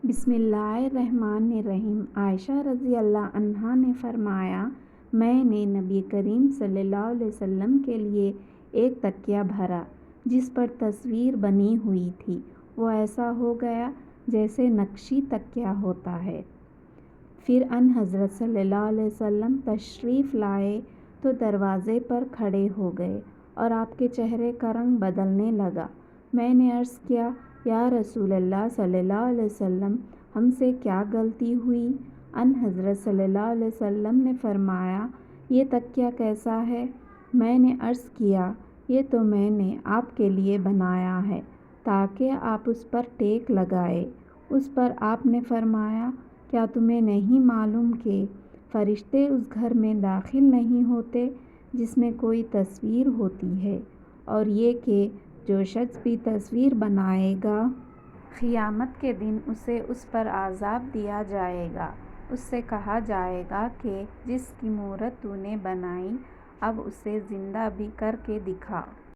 بسم اللہ الرحمن الرحیم۔ عائشہ رضی اللہ عنہا نے فرمایا، میں نے نبی کریم صلی اللہ علیہ وسلم کے لیے ایک تکیہ بھرا جس پر تصویر بنی ہوئی تھی۔ وہ ایسا ہو گیا جیسے نقشی تکیہ ہوتا ہے۔ پھر ان حضرت صلی اللہ علیہ وسلم تشریف لائے تو دروازے پر کھڑے ہو گئے اور آپ کے چہرے کا رنگ بدلنے لگا۔ میں نے عرض کیا، یا رسول اللہ صلی اللہ علیہ وسلم، ہم سے کیا غلطی ہوئی؟ ان حضرت صلی اللہ علیہ وسلم نے فرمایا، یہ تکیہ کیسا ہے؟ میں نے عرض کیا، یہ تو میں نے آپ کے لیے بنایا ہے تاکہ آپ اس پر ٹیک لگائیں۔ اس پر آپ نے فرمایا، کیا تمہیں نہیں معلوم کہ فرشتے اس گھر میں داخل نہیں ہوتے جس میں کوئی تصویر ہوتی ہے، اور یہ کہ جو شخص بھی تصویر بنائے گا قیامت کے دن اسے اس پر عذاب دیا جائے گا۔ اس سے کہا جائے گا کہ جس کی مورت تو نے بنائی اب اسے زندہ بھی کر کے دکھا۔